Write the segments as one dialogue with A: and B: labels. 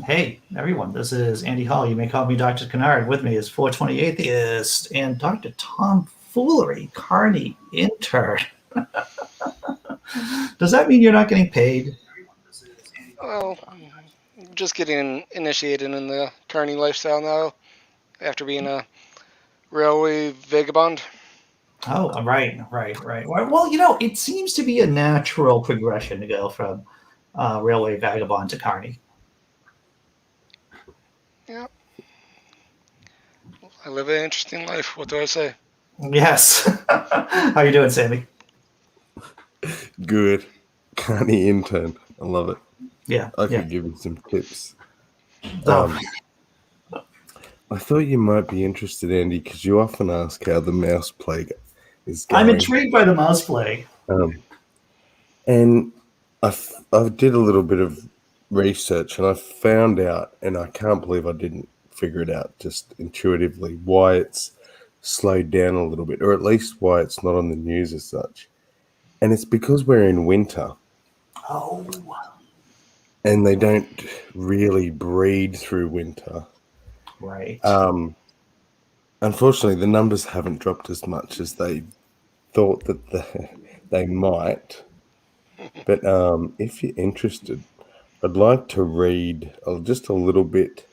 A: Hey, everyone, this is Andy Hall. You may call me Dr. Kennard. With me is 420 Atheist and Dr. Tom Foolery, Carney intern. Does that mean you're not getting paid?
B: Well, just getting initiated in the carny lifestyle now after being a railway vagabond.
A: Oh, right. Well, it seems to be a natural progression to go from railway vagabond to Carney.
B: Yeah, I live an interesting life. What do I say?
A: Yes. How you doing, Sammy?
C: Good. Carney intern. I love it.
A: Yeah,
C: I
A: yeah.
C: could give you some tips.
A: Oh,
C: I thought you might be interested, Andy, because you often ask how the mouse plague is
A: I'm
C: going.
A: intrigued by the mouse plague.
C: Um, and I did a little bit of research and I found out, and I can't believe I didn't figure it out just intuitively, why it's slowed down a little bit, or at least why it's not on the news as such. And it's because we're in winter
A: Oh,
C: and they don't really breed through winter.
A: right.
C: Um, Unfortunately, the numbers haven't dropped as much as they thought that they might. But if you're interested, I'd like to read just a little bit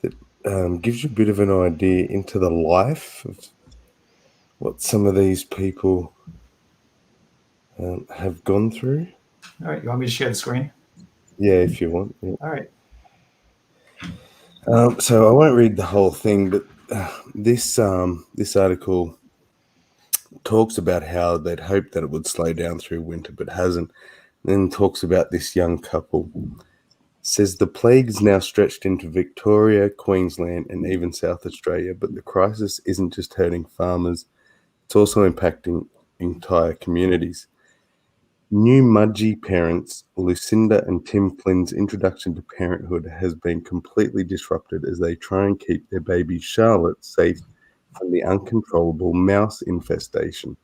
C: that gives you a bit of an idea into the life of what some of these people have gone through.
A: All right, you want me to share the screen?
C: Yeah, if you want. Yeah.
A: All right.
C: So I won't read the whole thing, but this article talks about how they'd hoped that it would slow down through winter, but hasn't. Then talks about this young couple. Says the plague is now stretched into Victoria, Queensland, and even South Australia, but the crisis isn't just hurting farmers, it's also impacting entire communities. New Mudgee parents Lucinda and Tim Flynn's introduction to parenthood has been completely disrupted as they try and keep their baby Charlotte safe from the uncontrollable mouse infestation.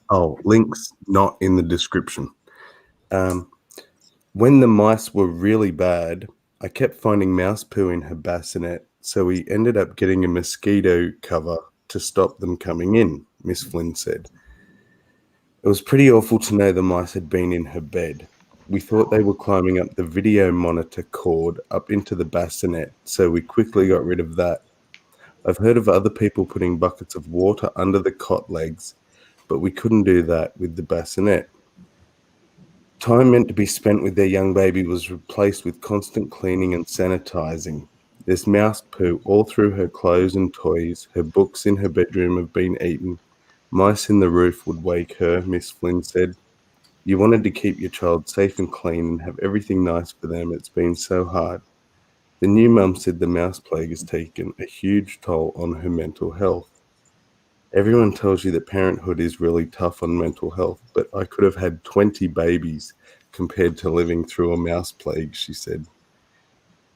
C: Oh, links not in the description. Um, when the mice were really bad, I kept finding mouse poo in her bassinet, so we ended up getting a mosquito cover to stop them coming in, Miss Flynn said. It was pretty awful to know the mice had been in her bed. We thought they were climbing up the video monitor cord up into the bassinet, so we quickly got rid of that. I've heard of other people putting buckets of water under the cot legs, but we couldn't do that with the bassinet. Time meant to be spent with their young baby was replaced with constant cleaning and sanitizing. There's mouse poo all through her clothes and toys. Her books in her bedroom have been eaten. Mice in the roof would wake her, Miss Flynn said. You wanted to keep your child safe and clean and have everything nice for them. It's been so hard. The new mum said the mouse plague has taken a huge toll on her mental health. Everyone tells you that parenthood is really tough on mental health, but I could have had 20 babies compared to living through a mouse plague, she said.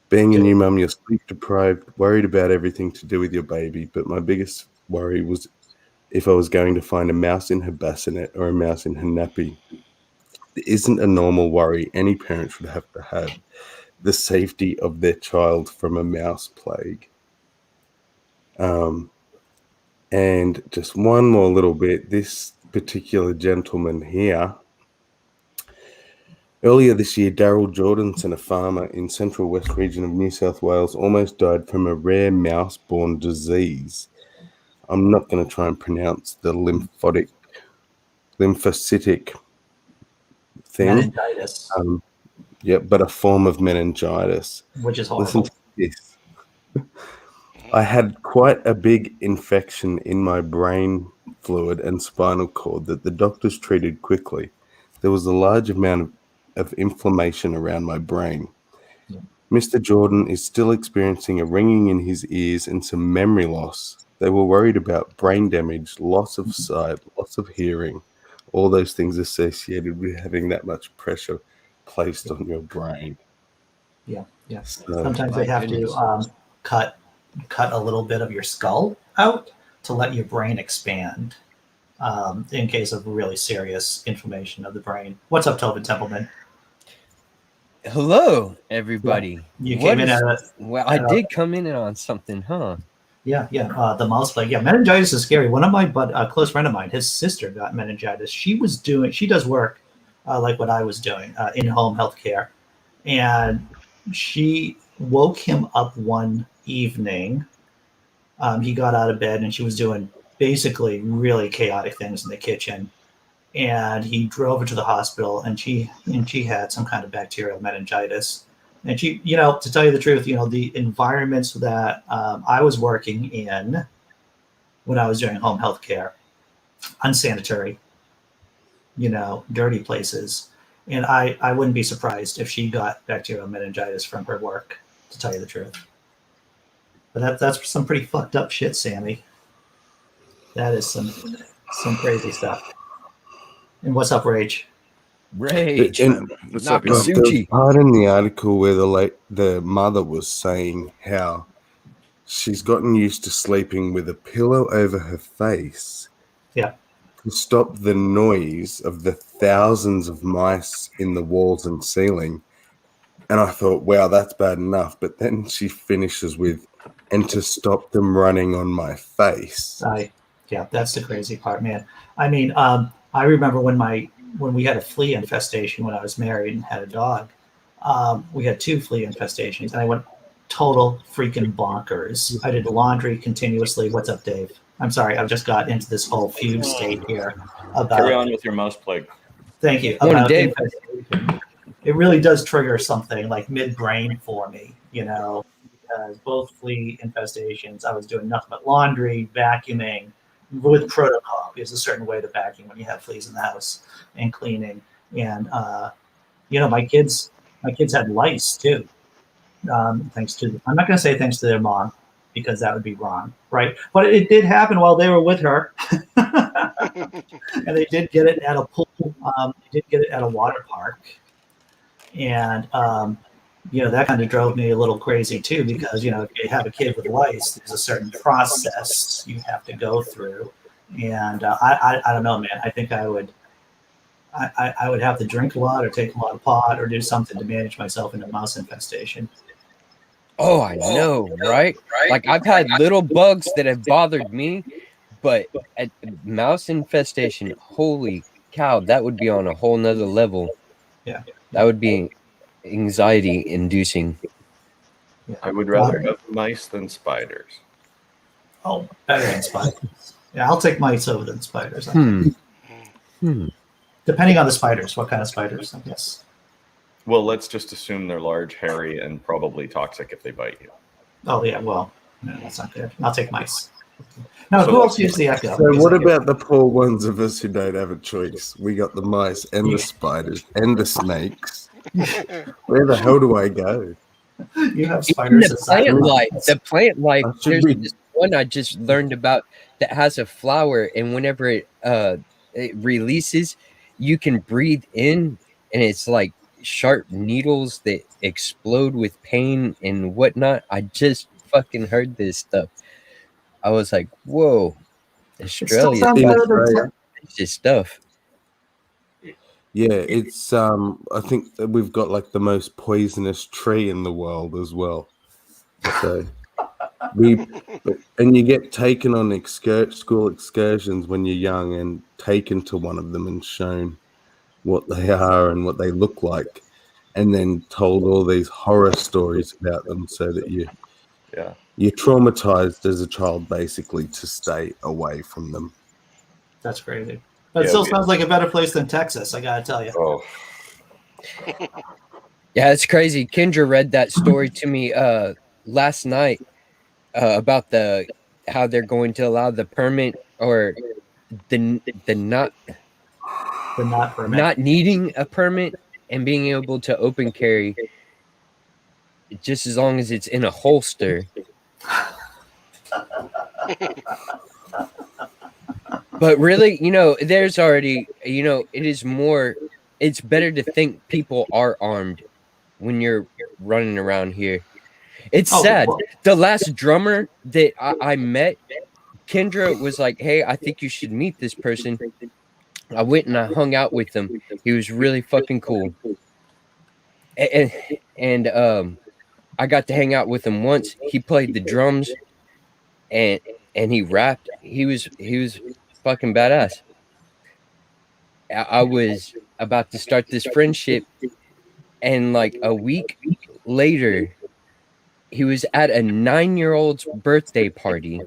C: Being a new mum, you're sleep deprived, worried about everything to do with your baby, but my biggest worry was if I was going to find a mouse in her bassinet or a mouse in her nappy. It isn't a normal worry any parent should have to have, the safety of their child from a mouse plague. Um, and just one more little bit, this particular gentleman here, earlier this year, Daryl Jordanson, a farmer in central west region of New South Wales, almost died from a rare mouse-borne disease. I'm not going to try and pronounce the lymphocytic thing.
A: Meningitis,
C: Yeah, but a form of meningitis.
A: which is
C: Listen
A: horrible.
C: to this. I had quite a big infection in my brain fluid and spinal cord that the doctors treated quickly. There was a large amount of inflammation around my brain.
A: Yeah.
C: Mr. Jordan is still experiencing a ringing in his ears and some memory loss. They were worried about brain damage, loss of sight, loss of hearing, all those things associated with having that much pressure placed on your brain.
A: Yeah.
C: So,
A: Sometimes they
B: My
A: have to
B: goodness.
A: cut a little bit of your skull out to let your brain expand in case of really serious inflammation of the brain. What's up, Tobin Templeman?
D: Hello, everybody.
A: You
D: What
A: came in
D: is-
A: at
D: Well, I did come in on something, huh?
A: the mouse plague. Yeah, meningitis is scary. One of my a close friend of mine, his sister got meningitis. She does work like what I was doing in home healthcare, and she woke him up one evening. He got out of bed and she was doing basically really chaotic things in the kitchen, and he drove her to the hospital, and she had some kind of bacterial meningitis. And she, to tell you the truth, the environments that I was working in when I was doing home health care, unsanitary, dirty places. And I wouldn't be surprised if she got bacterial meningitis from her work, to tell you the truth. But that's some pretty fucked up shit, Sammy. That is some crazy stuff. And what's up, Rage?
D: Rage.
C: And
E: What's up,
C: there was
D: Nakasuchi.
C: part in the article where the mother was saying how she's gotten used to sleeping with a pillow over her face.
A: Yeah.
C: To stop the noise of the thousands of mice in the walls and ceiling. And I thought, wow, that's bad enough. But then she finishes with, and to stop them running on my face.
A: Yeah, that's the crazy part, man. I mean, I remember when we had a flea infestation when I was married and had a dog. We had 2 flea infestations, and I went total freaking bonkers. I did laundry continuously. What's up, Dave? I'm sorry, I've just got into this whole fugue state here.
E: Carry on with your mouse plague.
A: Thank you.
D: Morning,
A: About
D: Dave.
A: infestation. It really does trigger something like mid-brain for me, because both flea infestations, I was doing nothing but laundry, vacuuming, with protocol. There's a certain way to vacuum when you have fleas in the house, and cleaning. And my kids had lice too. I'm not going to say thanks to their mom, because that would be wrong, right? But it did happen while they were with her, and they did get it at a pool. They did get it at a water park, and that kind of drove me a little crazy too, because if you have a kid with lice, there's a certain process you have to go through, and I don't know, man. I think I would have to drink a lot or take a lot of pot or do something to manage myself in a mouse infestation.
D: Oh, I know, right? Like, I've had little bugs that have bothered me, but at mouse infestation, holy cow, that would be on a whole nother level.
A: Yeah.
D: That would be anxiety inducing.
A: Yeah.
E: I would rather have mice than spiders.
A: Oh, better than spiders. Yeah, I'll take mice over than spiders. Depending on the spiders, what kind of spiders, I guess.
E: Well, let's just assume they're large, hairy, and probably toxic if they bite you.
A: Oh yeah, well, no, that's not good. I'll take mice. No,
E: So-
A: who else used the echo?
C: So what about the poor ones of us who don't have a choice? We got the mice and the spiders and the snakes. Where the hell do I go?
A: You have
D: Even
A: spiders
D: the
A: aside
D: plant
A: from
D: life.
A: mice.
D: The plant life.
C: I should
D: There's
C: be-
D: this one I just learned about that has a flower, and whenever it releases, you can breathe in, and it's like sharp needles that explode with pain and whatnot. I just fucking heard this stuff. I was like, whoa,
A: It still
D: Australia
A: sounds
C: In
A: better than
C: Australia.
D: this stuff.
C: Yeah, it's I think that we've got like the most poisonous tree in the world as well. So and you get taken on school excursions when you're young and taken to one of them and shown what they are and what they look like, and then told all these horror stories about them, so that
E: Yeah.
C: you're traumatized as a child basically to stay away from them.
A: That's crazy. But it
E: Yeah,
A: still
E: we-
A: sounds like a better place than Texas, I gotta tell you.
E: Oh,
D: Yeah, it's crazy. Kendra read that story to me last night about how they're going to allow the permit or the not
A: The not permit.
D: not needing a permit and being able to open carry just as long as it's in a holster. But really, there's already, it's better to think people are armed when you're running around here. It's sad.
A: well,
D: The last drummer that I met, Kendra was like, hey, I think you should meet this person. I went and I hung out with him. He was really fucking cool. and I got to hang out with him once. He played the drums and he rapped. He was fucking badass. I was about to start this friendship, and like a week later, he was at a 9-year-old's birthday party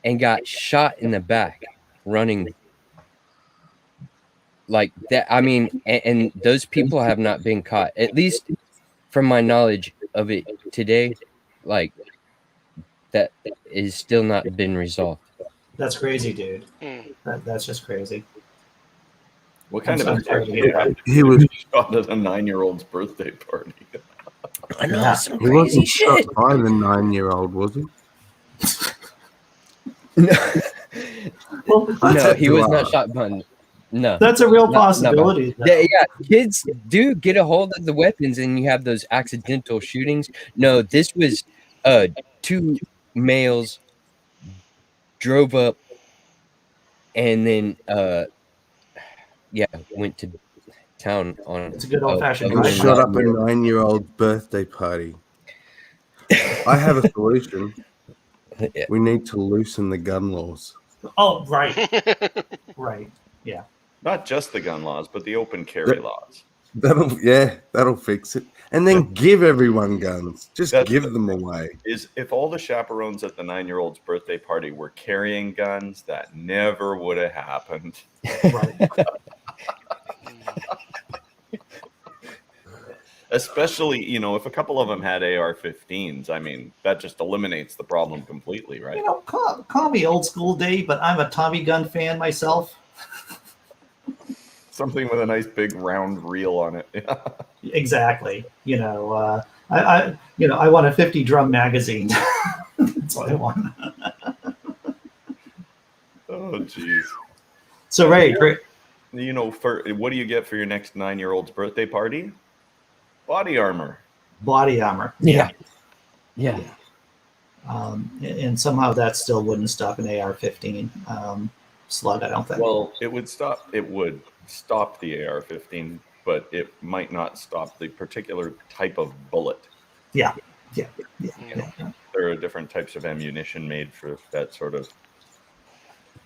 D: and got shot in the back running like that. I mean, and those people have not been caught, at least from my knowledge of it today. Like that is still not been resolved.
A: That's crazy, dude.
B: Hmm.
A: That's just crazy.
E: What kind
A: I'm
E: of a
A: sorry to
E: dick
A: hear that.
C: He was
E: shot at a 9-year-old's birthday party?
D: I know,
A: Yeah.
D: some
C: he
D: crazy
C: wasn't
D: shit.
C: shot by the 9-year-old, was he?
A: Well,
D: No, he was not shot by. No,
A: that's a real
D: Not- not
A: possibility. though.
D: yeah, kids do get a hold of the weapons, and you have those accidental shootings. No, this was 2 males drove up, and then went to town on.
A: It's a good old-fashioned
C: And
A: Right.
C: shot up a 9-year-old birthday party. I have a solution.
D: Yeah.
C: We need to loosen the gun laws.
A: Oh, right, right. Yeah.
E: Not just the gun laws, but the open carry laws.
C: That'll fix it. And then give everyone guns. Just
E: That's
C: give
E: the
C: them
E: thing.
C: away.
E: Is if all the chaperones at the 9-year-old's birthday party were carrying guns, that never would have happened.
A: Right.
E: Especially, if a couple of them had AR-15s, I mean, that just eliminates the problem completely, right?
A: Call me old school, Dave, but I'm a Tommy gun fan myself.
E: Something with a nice big round reel on it.
A: Exactly. I want a 50 drum magazine. That's what I want.
E: Oh, jeez.
A: So, Ray,
E: What do you get for your next 9-year-old's birthday party? Body armor.
A: body armor.
D: Yeah.
A: And somehow that still wouldn't stop an AR-15 slug, I don't think.
E: Well, it would stop the AR-15, but it might not stop the particular type of bullet.
A: Yeah.
E: There are different types of ammunition made for that sort of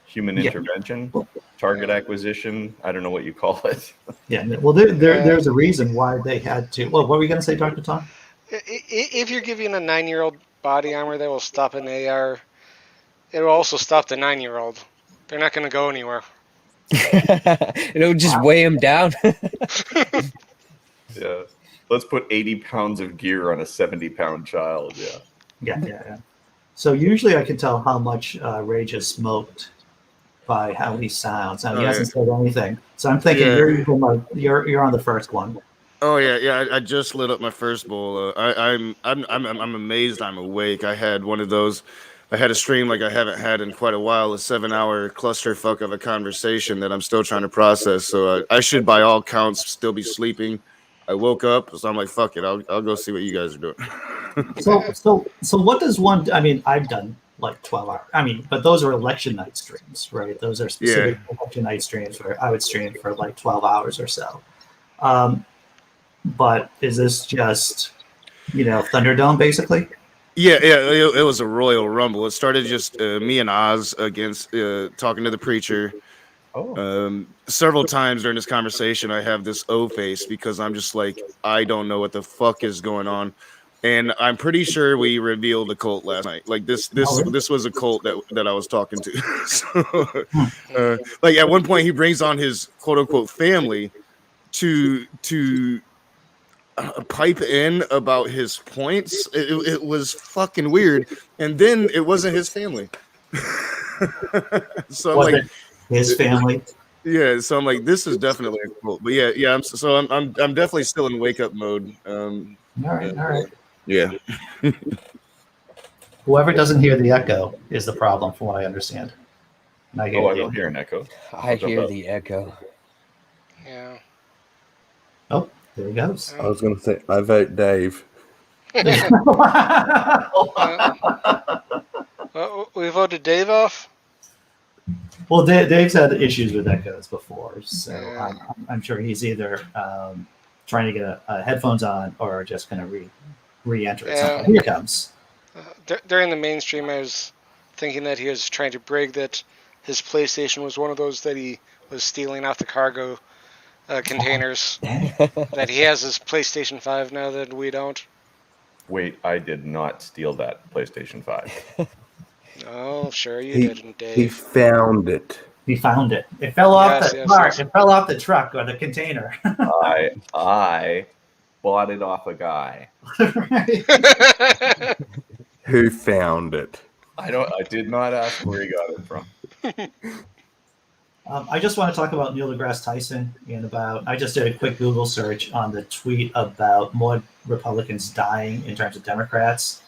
E: human intervention, target acquisition. I don't know what you call it.
A: Yeah. Well, there's a reason why they had to. Well, what were you going to say, Dr. Tom?
B: If you're giving a 9-year-old body armor that will stop an AR, it will also stop the 9-year-old. They're not going to go anywhere.
D: It'll just weigh him down.
E: Yeah. Let's put 80 pounds of gear on a 70-pound child. Yeah.
A: Yeah. So usually I can tell how much Ray just smoked by how he sounds. Now, he hasn't said anything. So I'm thinking you're on the first one.
F: Oh yeah. I just lit up my first bowl. I'm amazed I'm awake. I had one of those. I had a stream like I haven't had in quite a while, a 7-hour clusterfuck of a conversation that I'm still trying to process. So I should, by all counts, still be sleeping. I woke up, so I'm like, fuck it, I'll go see what you guys are doing.
A: So what does one? I mean, I've done like 12 hours. I mean, but those are election night streams, right? Those are specific election night streams where I would stream for like 12 hours or so. But is this just, Thunderdome basically?
F: Yeah, it was a royal rumble. It started just me and Oz against talking to the preacher. Several times during this conversation, I have this O face because I'm just like, I don't know what the fuck is going on. And I'm pretty sure we revealed a cult last night. Like this was a cult that I was talking to. So, like at one point, he brings on his quote unquote family to pipe in about his points. It was fucking weird. And then it wasn't his family. So I'm like,
A: his family.
F: Yeah, so I'm like, this is definitely a cult. But yeah. I'm definitely still in wake up mode.
A: All right.
F: Yeah.
A: Whoever doesn't hear the echo is the problem, from what I understand. And I
E: don't hear an echo.
D: I hear the echo.
B: Yeah.
A: Oh, there he goes.
C: I was going to say, I vote Dave.
B: We voted Dave off.
A: Well, Dave's had issues with echoes before, so I'm sure he's either trying to get headphones on or just going to re-enter at some
B: Yeah.
A: point. Here it comes.
B: During the mainstream, I was thinking that he was trying to brag that his PlayStation was one of those that he was stealing off the cargo containers. That he has his PlayStation 5 now that we don't.
E: Wait, I did not steal that PlayStation 5.
B: Oh, sure you
C: He
B: didn't, Dave.
C: found it.
A: He found it. It fell off
B: Yes,
A: the
B: yes,
A: car.
B: yes.
A: It fell off the truck or the container.
E: I bought it off a guy.
A: Right.
C: Who found it?
E: I did not ask where he got it from.
A: I just want to talk about Neil deGrasse Tyson I just did a quick Google search on the tweet about more Republicans dying in terms of Democrats.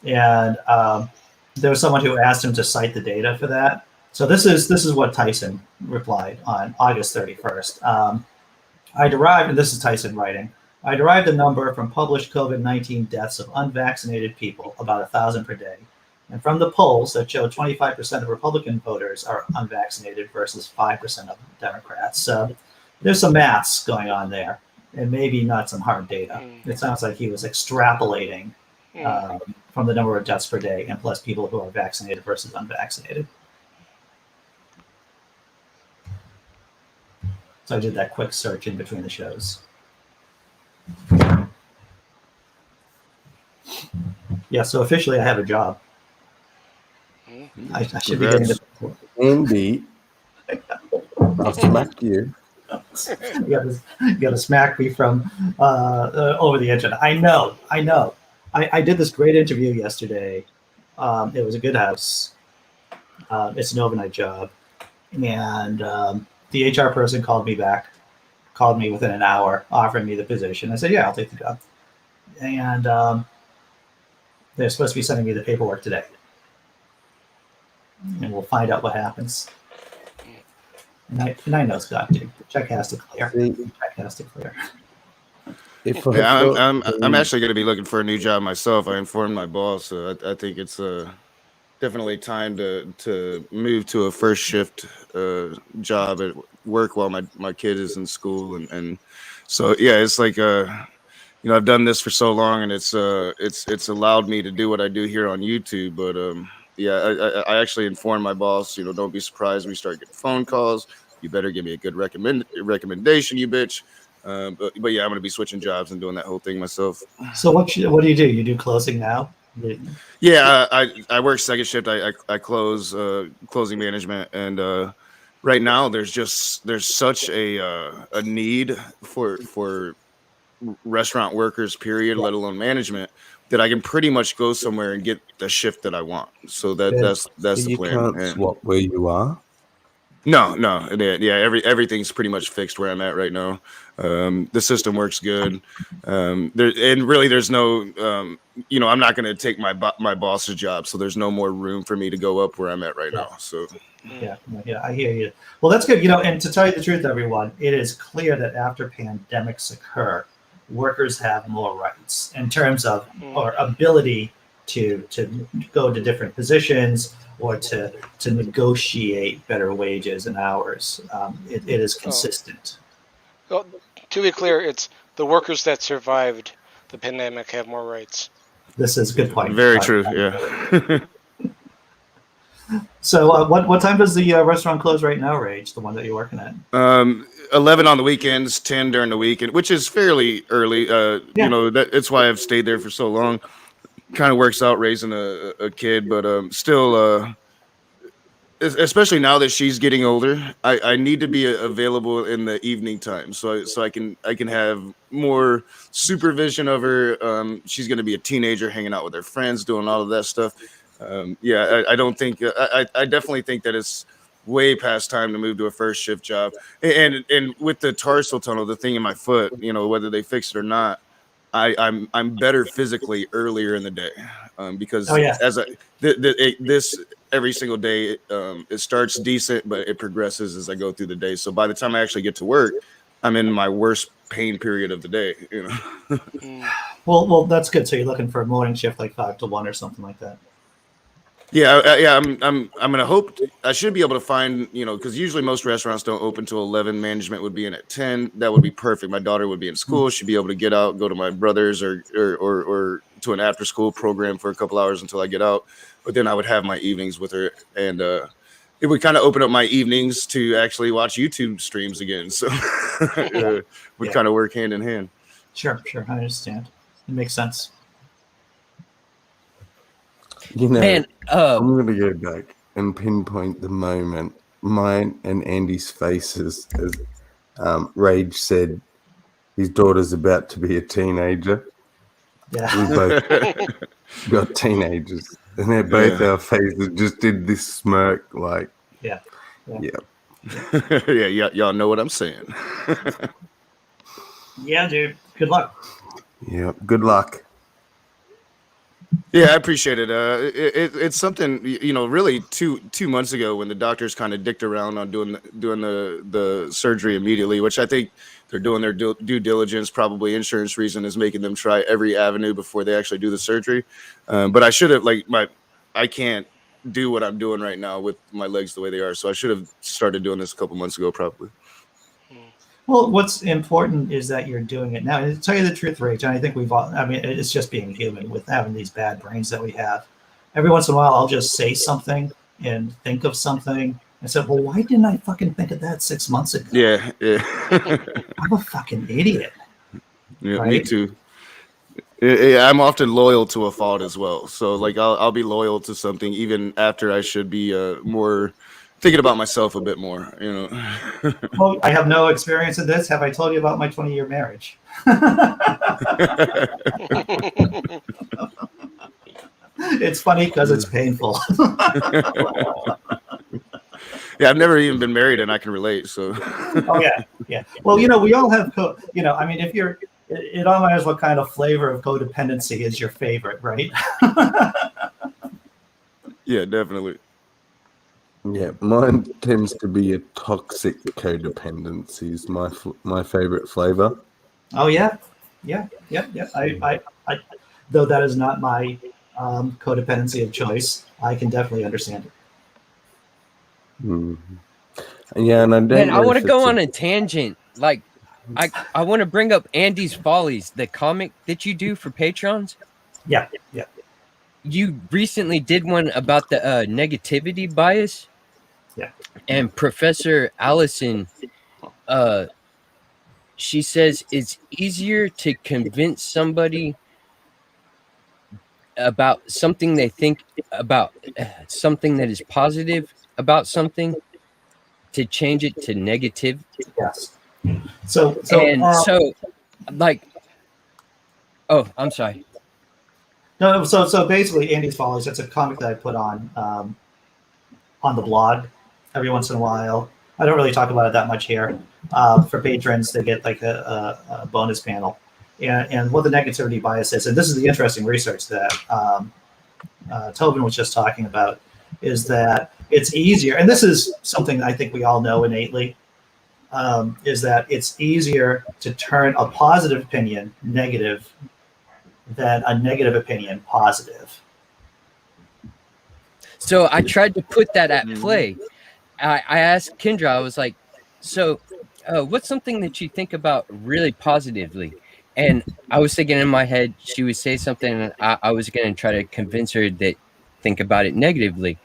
A: And there was someone who asked him to cite the data for that. So this is what Tyson replied on August 31st. I derived, and this is Tyson writing, I derived a number from published COVID-19 deaths of unvaccinated people, about 1,000 per day. And from the polls that show 25% of Republican voters are unvaccinated versus 5% of Democrats. So there's some maths going on there, and maybe not some hard data. It sounds like he was extrapolating from the number of deaths per day and plus people who are vaccinated versus unvaccinated. So I did that quick search in between the shows. Yeah, so officially I have a job. I should be getting the
C: Andy, I'll smack you.
A: you got to smack me from over the edge. I know. I did this great interview yesterday. It was a good house. It's an overnight job. And the HR person called me within an hour, offering me the position. I said, yeah, I'll take the job. And they're supposed to be sending me the paperwork today. And we'll find out what happens. And I know it's got to. The check has to clear.
F: I'm actually going to be looking for a new job myself. I informed my boss. So I think it's definitely time to move to a first shift job at work while my kid is in school. And so, yeah, it's like, I've done this for so long and it's allowed me to do what I do here on YouTube. But I actually informed my boss, don't be surprised when we start getting phone calls. You better give me a good recommendation, you bitch. But yeah, I'm going to be switching jobs and doing that whole thing myself.
A: So what do you do? You do closing now?
F: Yeah, I work second shift. I close closing management, and right now there's such a need for restaurant workers, period, let alone management, that I can pretty much go somewhere and get the shift that I want. So that's the plan.
C: You can't swap where you are.
F: No, yeah, everything's pretty much fixed where I'm at right now. The system works good, there's no, I'm not going to take my boss's job, so there's no more room for me to go up where I'm at right now. So
A: yeah, I hear you. Well, that's good. And to tell you the truth, everyone, it is clear that after pandemics occur, workers have more rights in terms of or ability to go to different positions or to negotiate better wages and hours. It is consistent.
B: Well, to be clear, it's the workers that survived the pandemic have more rights.
A: This is a good point.
F: Very true. Yeah.
A: So, what time does the restaurant close right now, Rage? The one that you're working at?
F: 11 on the weekends, 10 during the weekend, which is fairly early. That's why I've stayed there for so long. Kind of works out raising a kid, but still, especially now that she's getting older, I need to be available in the evening time, so I can have more supervision of her. She's going to be a teenager, hanging out with her friends, doing all of that stuff. I don't think I definitely think that it's way past time to move to a first shift job. And with the tarsal tunnel, the thing in my foot, whether they fix it or not, I'm better physically earlier in the day, because this every single day it starts decent, but it progresses as I go through the day. So by the time I actually get to work, I'm in my worst pain period of the day.
A: Well, that's good. So you're looking for a morning shift, like 5 to 1 or something like that.
F: Yeah. I'm gonna hope I should be able to find, because usually most restaurants don't open till 11. Management would be in at 10. That would be perfect. My daughter would be in school. She'd be able to get out, go to my brother's or to an after school program for a couple hours until I get out. But then I would have my evenings with her, and it would kind of open up my evenings to actually watch YouTube streams again. So would kind of work hand in hand.
A: Sure. I understand. It makes sense.
D: Man,
C: I'm going to go back and pinpoint the moment mine and Andy's faces as Rage said his daughter's about to be a teenager.
A: Yeah.
C: We both got teenagers, and they're both our faces just did this smirk, like,
A: yeah.
F: Y'all know what I'm saying.
A: Yeah, dude. Good luck.
C: Yeah, good luck.
F: Yeah, I appreciate it. It's something, really 2 months ago when the doctors kind of dicked around on doing the surgery immediately, which I think they're doing their due diligence. Probably insurance reason is making them try every avenue before they actually do the surgery. But I should have, I can't do what I'm doing right now with my legs the way they are. So I should have started doing this a couple months ago, probably.
A: Well, what's important is that you're doing it now. And to tell you the truth, Rach, and I think it's just being human with having these bad brains that we have. Every once in a while, I'll just say something and think of something and say, well, why didn't I fucking think of that 6 months ago?
F: Yeah.
A: I'm a fucking idiot.
F: Yeah,
A: right?
F: Me too. I'm often loyal to a fault as well. So I'll be loyal to something even after I should be more thinking about myself a bit more,
A: Well, I have no experience in this. Have I told you about my 20-year marriage? It's funny because it's painful.
F: Yeah, I've never even been married, and I can relate. So.
A: Oh yeah. Well, we all have, if you're, it all matters what kind of flavor of codependency is your favorite, right?
F: Yeah, definitely.
C: Yeah, mine tends to be a toxic codependency is my favorite flavor.
A: Oh yeah. I though that is not my codependency of choice, I can definitely understand it.
C: Mm-hmm. Yeah, and I don't.
D: Man, I want to go on a tangent. Like, I want to bring up Andy's Follies, the comic that you do for Patrons.
A: Yeah.
D: You recently did one about the negativity bias.
A: Yeah.
D: And Professor Allison, she says it's easier to convince somebody about something they think about something that is positive about something to change it to negative.
A: Yes. So I'm sorry. No, so basically, Andy's Follies. That's a comic that I put on the blog every once in a while. I don't really talk about it that much here. For patrons, they get like a bonus panel, and what the negativity bias is, and this is the interesting research that Tobin was just talking about, is that it's easier, and this is something I think we all know innately, is that it's easier to turn a positive opinion negative than a negative opinion positive.
D: So I tried to put that at play. I asked Kendra, I was like, so what's something that you think about really positively? And I was thinking in my head, she would say something, and I was going to try to convince her that think about it negatively.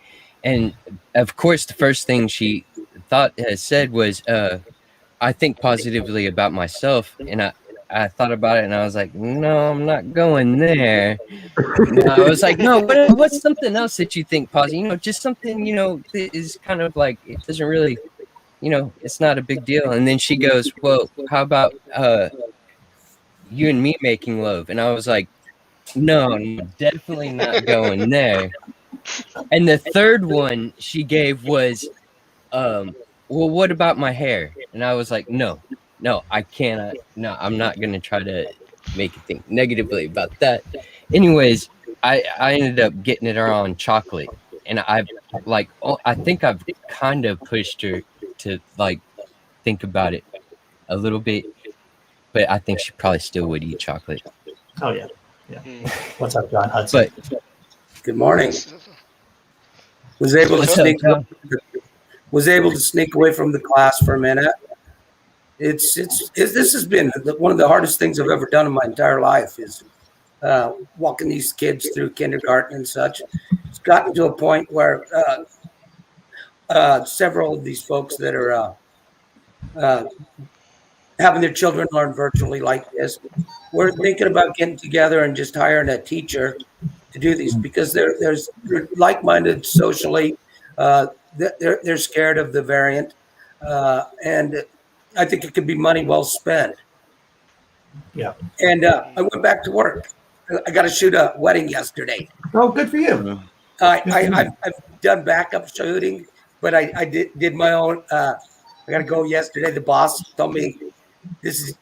D: And of course, the first thing she said was, I think positively about myself. And I thought about it, and I was like, no, I'm not going there. I was like, no, what's something else that you think positive? Just something, that is kind of like, it doesn't really, it's not a big deal. And then she goes, well, how about you and me making love? And I was like, no, definitely not going there. And the third one she gave was, well, what about my hair? And I was like, no, I cannot. No, I'm not going to try to make you think negatively about that. Anyways, I ended up getting her on chocolate. And I think I've kind of pushed her to think about it a little bit. But I think she probably still would eat chocolate.
A: Oh, yeah. What's up, John Hudson?
G: Good morning. Was able to
D: What's up,
G: sneak
D: Tom?
G: away from the class for a minute. This has been one of the hardest things I've ever done in my entire life is walking these kids through kindergarten and such. It's gotten to a point where several of these folks that are having their children learn virtually like this, we're thinking about getting together and just hiring a teacher to do these because they're like-minded socially. They're scared of the variant, and I think it could be money well spent.
A: Yeah.
G: And I went back to work. I got to shoot a wedding yesterday.
A: Oh, good for you.
G: I've done backup shooting, but I did my own. I got to go yesterday. The boss told me,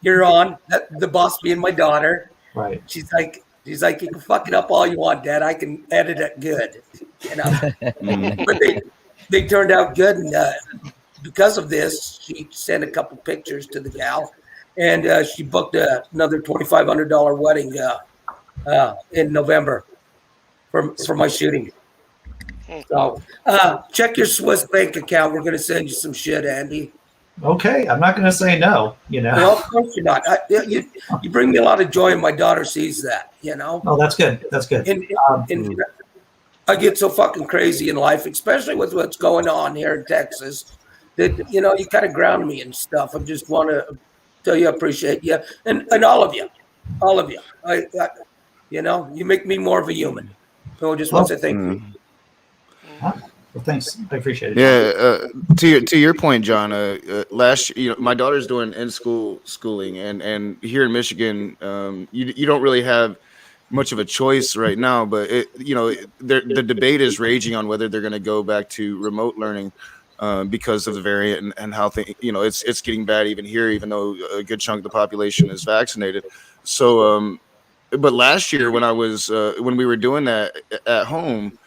G: you're on. The boss being my daughter.
A: Right.
G: She's like, you can fuck it up all you want, Dad. I can edit it good, you know. But they turned out good, and because of this, she sent a couple pictures to the gal, and she booked another $2,500 wedding in November for my shooting. So check your Swiss bank account. We're going to send you some shit, Andy.
A: Okay, I'm not going to say no.
G: Well, of course you're not. You bring me a lot of joy, and my daughter sees that.
A: Oh, that's good. That's good.
G: And I get so fucking crazy in life, especially with what's going on here in Texas, that you kind of ground me and stuff. I just want to tell you I appreciate you and all of you. You make me more of a human. So I just want to say thank you.
A: Well, thanks. I appreciate it.
F: Yeah. To your point, John. Last year, my daughter's doing schooling, and here in Michigan, you don't really have much of a choice right now. But the debate is raging on whether they're going to go back to remote learning because of the variant and how it's getting bad even here, even though a good chunk of the population is vaccinated. So, but last year when we were doing that at home.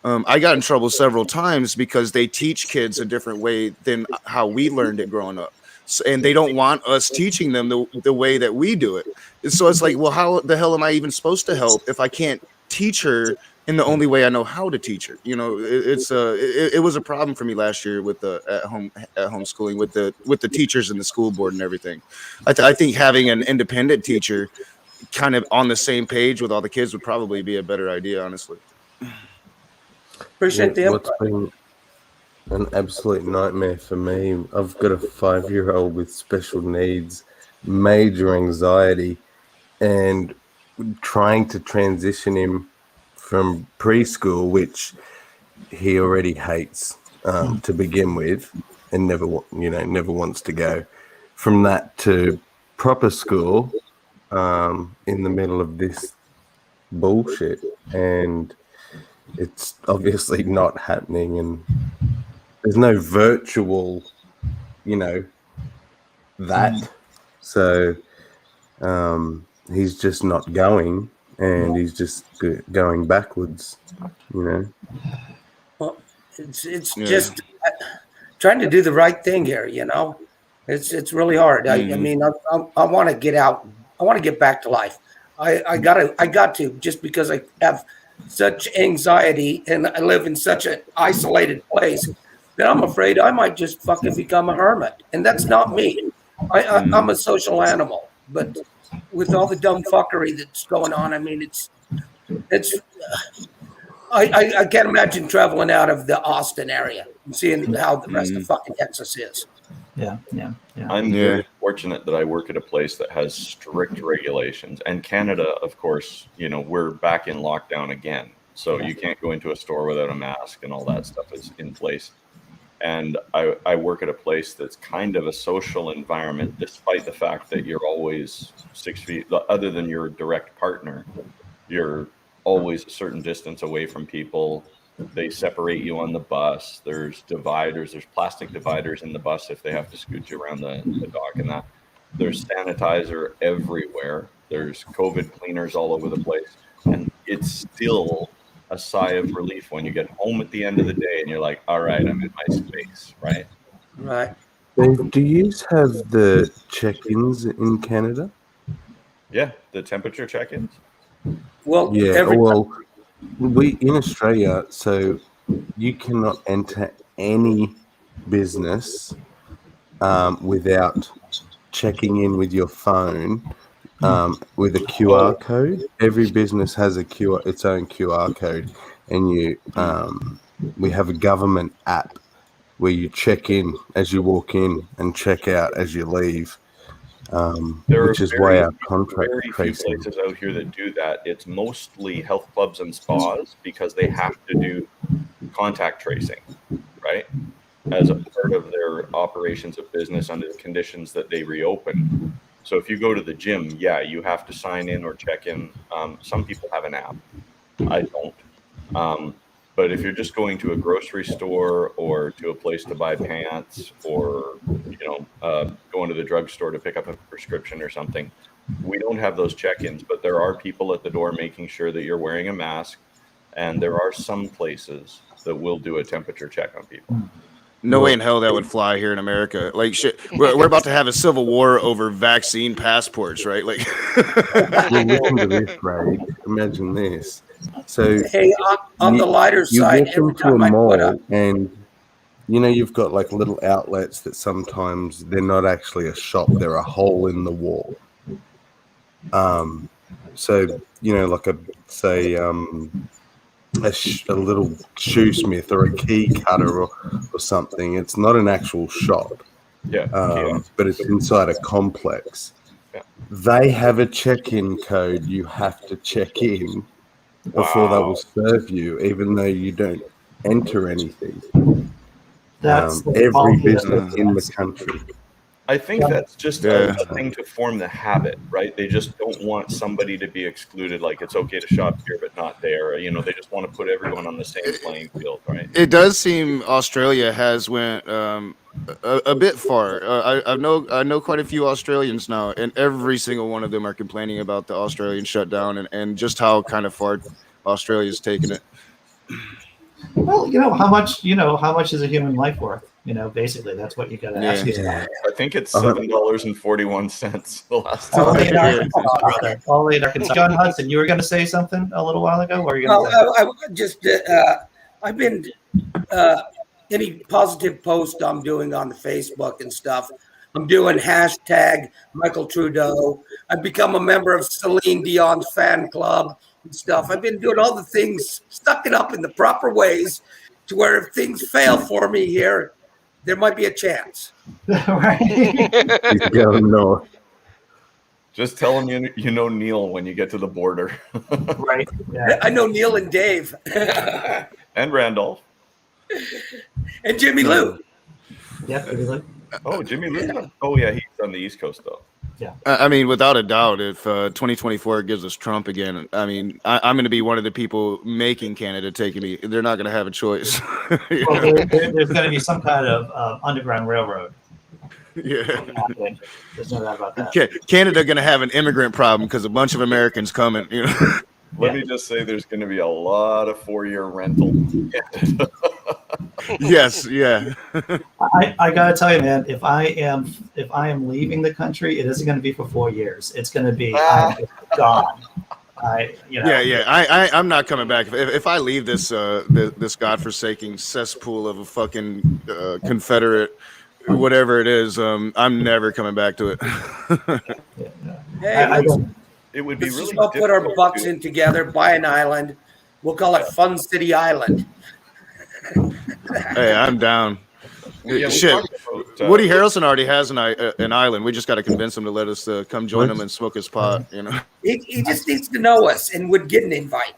F: I got in trouble several times because they teach kids a different way than how we learned it growing up. So, and they don't want us teaching them the way that we do it. So it's like, well, how the hell am I even supposed to help if I can't teach her in the only way I know how to teach her? It was a problem for me last year with the at home schooling with the teachers and the school board and everything. I think having an independent teacher kind of on the same page with all the kids would probably be a better idea, honestly.
G: Appreciate the input.
C: What's been an absolute nightmare for me, I've got a 5-year-old with special needs, major anxiety, and trying to transition him from preschool, which he already hates to begin with, and never wants to go, from that to proper school in the middle of this bullshit. And it's obviously not happening, and there's no virtual, that. So he's just not going, and he's just going backwards,
G: Well, it's just trying to do the right thing here. It's really hard. I mean, I want to get out. I want to get back to life. I got to just because I have such anxiety and I live in such an isolated place that I'm afraid I might just fucking become a hermit. And that's not me. I'm a social animal, but with all the dumb fuckery that's going on, I mean, I can't imagine traveling out of the Austin area and seeing how the rest of fucking Texas is.
A: Yeah.
E: I'm very fortunate that I work at a place that has strict regulations. And Canada, of course, we're back in lockdown again. So you can't go into a store without a mask, and all that stuff is in place. And I work at a place that's kind of a social environment, despite the fact that you're always 6 feet, other than your direct partner, you're always a certain distance away from people. They separate you on the bus. There's dividers. There's plastic dividers in the bus if they have to scoot you around the dock and that. There's sanitizer everywhere. There's COVID cleaners all over the place. And it's still a sigh of relief when you get home at the end of the day and you're like, all right, I'm in my space, right?
G: Right.
C: Do you have the check-ins in Canada?
E: Yeah, the temperature check-ins.
G: Well,
C: yeah. We in Australia, so you cannot enter any business without checking in with your phone with a QR code. Every business has its own QR code, and we have a government app where you check in as you walk in and check out as you leave, which is why our contract
E: very few
C: tracing.
E: places out here that do that. It's mostly health clubs and spas because they have to do contact tracing, right? As a part of their operations of business under the conditions that they reopen. So if you go to the gym, yeah, you have to sign in or check in. Some people have an app. I don't. But if you're just going to a grocery store or to a place to buy pants or, going to the drugstore to pick up a prescription or something, we don't have those check-ins, but there are people at the door making sure that you're wearing a mask. And there are some places that will do a temperature check on people.
F: No way in hell that would fly here in America. Like shit, we're about to have a civil war over vaccine passports, right? Like,
C: well, listen to this, Ray. Imagine this. So,
G: hey, on the lighter
C: you
G: side,
C: walk
G: every
C: into a
G: time I put
C: mall,
G: up,
C: and you've got like little outlets that sometimes they're not actually a shop; they're a hole in the wall. So like a little shoesmith or a key cutter or something. It's not an actual shop, but it's inside a complex.
E: Yeah.
C: They have a check-in code you have to check in before they will serve you, even though you don't enter anything.
A: That's
C: every business in the country.
E: I think that's just a thing to form the habit, right? They just don't want somebody to be excluded. Like it's okay to shop here, but not there. They just want to put everyone on the same playing field, right?
F: it does seem Australia has went a bit far. I know quite a few Australians now, and every single one of them are complaining about the Australian shutdown and just how kind of far Australia's taken it.
A: Well, how much is a human life worth? Basically that's what you got to ask yourself.
E: I think it's $7.41 the last
A: All
E: time.
A: All John Hudson, you were going to say something a little while ago. What are you going to say?
G: I've been any positive post I'm doing on the Facebook and stuff. I'm doing hashtag Michael Trudeau. I've become a member of Celine Dion's fan club and stuff. I've been doing all the things, stuck it up in the proper ways to where if things fail for me here, there might be a chance.
A: Right.
C: He's going north.
E: Just tell him you know Neil when you get to the border.
A: Right. Yeah.
G: I know Neil and Dave.
E: And Randolph.
G: And Jimmy Lou.
A: Yeah, Jimmy Lou.
E: Oh, Jimmy Lou. Oh, yeah, he's on the East Coast, though.
A: Yeah.
F: I mean, without a doubt, if 2024 gives us Trump again, I mean, I'm going to be one of the people making Canada take me. They're not going to have a choice.
A: There's going to be some kind of underground railroad.
F: Yeah.
A: There's no doubt about that.
F: Canada going to have an immigrant problem because a bunch of Americans coming.
E: Let me just say, there's going to be a lot of 4-year rental.
F: Yes, yeah.
A: I gotta tell you, man. If I am leaving the country, it isn't going to be for 4 years. It's going to be I'm just gone.
F: I'm not coming back. If I leave this this godforsaken cesspool of a fucking Confederate, whatever it is, I'm never coming back to it.
E: It would be
G: Let's
E: really
G: just all put our bucks in together, buy an island. We'll call it Fun City Island.
F: Hey, I'm down.
E: Yeah,
F: shit. Woody Harrelson already has an island. We just got to convince him to let us come join him and smoke his pot.
G: He just needs to know us and would get an invite.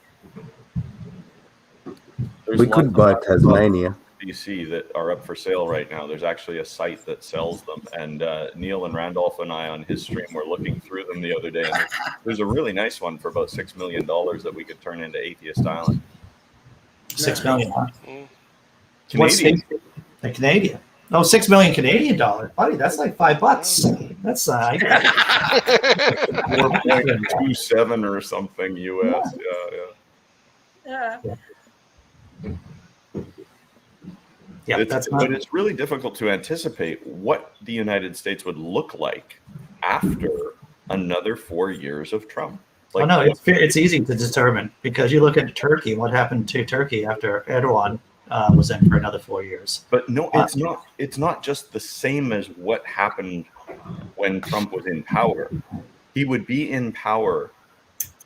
C: We could buy Tasmania.
E: BC that are up for sale right now. There's actually a site that sells them, and Neil and Randolph and I on his stream were looking through them the other day. And there's a really nice one for about $6 million that we could turn into Atheist Island.
A: 6 million. Huh?
E: Canadian.
A: Canadian. No, 6 million Canadian dollars, buddy. That's like $5. That's
E: 4.27 or something US. Yeah.
A: Yeah,
E: but it's really difficult to anticipate what the United States would look like after another 4 years of Trump.
A: Like, it's easy to determine because you look at Turkey, what happened to Turkey after Erdogan was in for another 4 years.
E: But no, it's not. It's not just the same as what happened when Trump was in power. He would be in power